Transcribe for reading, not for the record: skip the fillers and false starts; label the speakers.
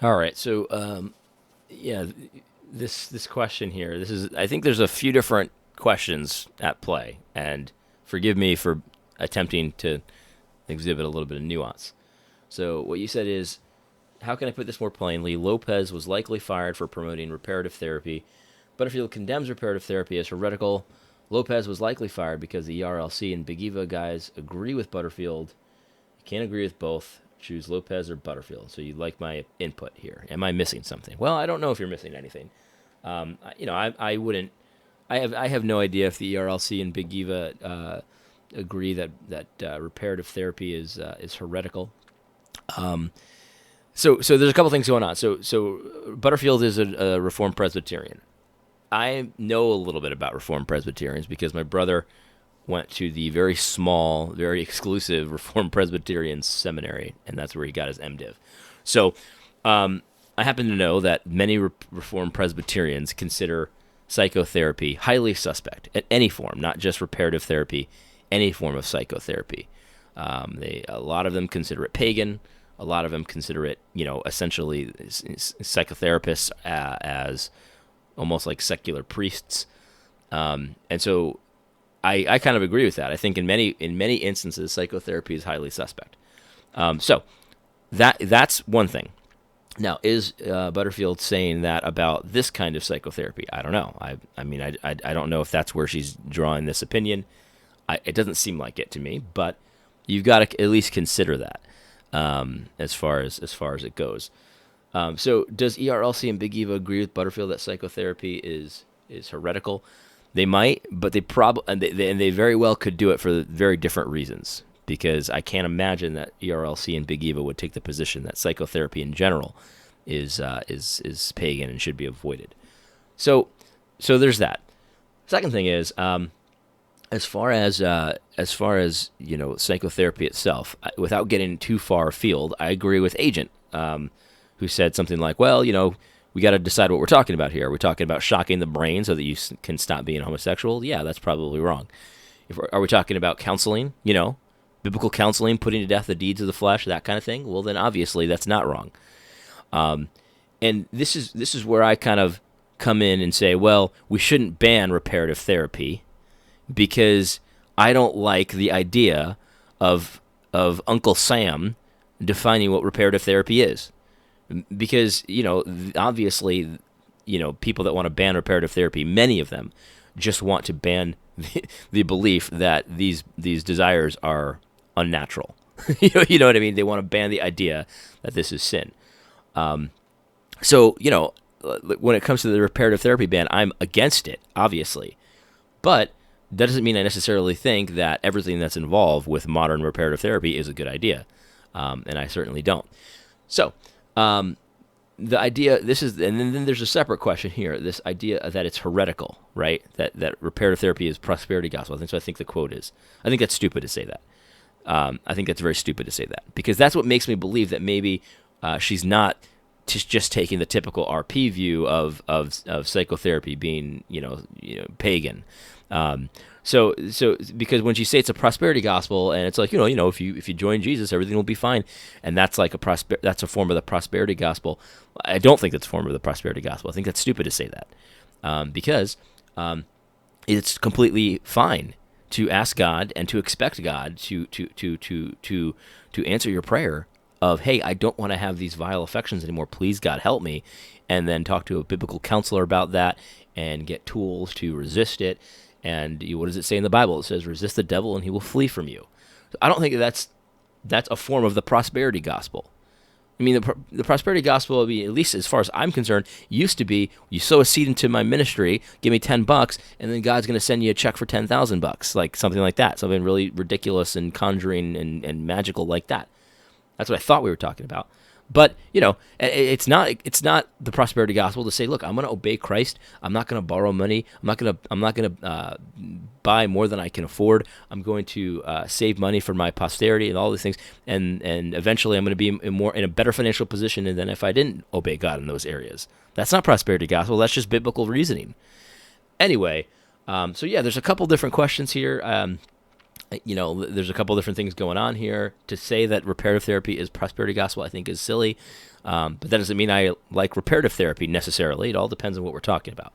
Speaker 1: All right. So, yeah, this question here. This is. I think there's a few different questions at play, and forgive me for attempting to exhibit a little bit of nuance. So, what you said is, how can I put this more plainly? Lopez was likely fired for promoting reparative therapy. Butterfield condemns reparative therapy as heretical. Lopez was likely fired because the ERLC and Big Eva guys agree with Butterfield. You can't agree with both. Choose Lopez or Butterfield. So you like my input here. Am I missing something? Well, I don't know if you're missing anything. I wouldn't. I have no idea if the ERLC and Big Eva agree that reparative therapy is heretical. So there's a couple things going on. So Butterfield is a Reformed Presbyterian. I know a little bit about Reformed Presbyterians because my brother went to the very small, very exclusive Reformed Presbyterian seminary, and that's where he got his MDiv. So I happen to know that many Reformed Presbyterians consider psychotherapy highly suspect at any form, not just reparative therapy, any form of psychotherapy. A lot of them consider it pagan. A lot of them consider it, essentially psychotherapists as almost like secular priests. And so I kind of agree with that. I think in many instances, psychotherapy is highly suspect. So that's one thing. Now, is Butterfield saying that about this kind of psychotherapy? I don't know. I mean, I don't know if that's where she's drawing this opinion. It doesn't seem like it to me, but you've got to at least consider that as far as it goes. So does ERLC and Big Eva agree with Butterfield that psychotherapy is heretical? They might, but they probably and they very well could do it for very different reasons. Because I can't imagine that ERLC and Big Eva would take the position that psychotherapy in general is pagan and should be avoided. So there's that. Second thing is, as far as psychotherapy itself, without getting too far afield, I agree with Agent, who said something like, well, we got to decide what we're talking about here. Are we talking about shocking the brain so that you can stop being homosexual? Yeah, that's probably wrong. Are we talking about counseling, biblical counseling, putting to death the deeds of the flesh, that kind of thing? Well, then obviously that's not wrong. And this is where I kind of come in and say, well, we shouldn't ban reparative therapy because I don't like the idea of Uncle Sam defining what reparative therapy is. Because, obviously, people that want to ban reparative therapy, many of them just want to ban the belief that these desires are unnatural. You know what I mean? They want to ban the idea that this is sin. So, when it comes to the reparative therapy ban, I'm against it, obviously. But that doesn't mean I necessarily think that everything that's involved with modern reparative therapy is a good idea. And I certainly don't. So, the idea, and then there's a separate question here, this idea that it's heretical, right? That reparative therapy is prosperity gospel. I think the quote is. I think that's stupid to say that. I think that's very stupid to say that because that's what makes me believe that maybe she's not just taking the typical RP view of psychotherapy being pagan. So because when she says it's a prosperity gospel and it's like if you join Jesus everything will be fine, and that's like that's a form of the prosperity gospel. I don't think that's a form of the prosperity gospel. I think that's stupid to say that because it's completely fine to ask God and to expect God to answer your prayer of, hey, I don't want to have these vile affections anymore. Please, God, help me. And then talk to a biblical counselor about that and get tools to resist it. And what does it say in the Bible? It says, resist the devil and he will flee from you. So I don't think that's a form of the prosperity gospel. I mean, the prosperity gospel, at least as far as I'm concerned, used to be, you sow a seed into my ministry, give me $10, and then God's going to send you a check for $10,000, like something like that, something really ridiculous and conjuring and magical like that. That's what I thought we were talking about. But, it's not the prosperity gospel to say, look, I'm going to obey Christ. I'm not going to borrow money. I'm not going to buy more than I can afford. I'm going to save money for my posterity and all these things. And eventually I'm going to be in a better financial position than if I didn't obey God in those areas. That's not prosperity gospel. That's just biblical reasoning. Anyway, so yeah, there's a couple different questions here. There's a couple different things going on here. To say that reparative therapy is prosperity gospel, I think, is silly. But that doesn't mean I like reparative therapy necessarily. It all depends on what we're talking about.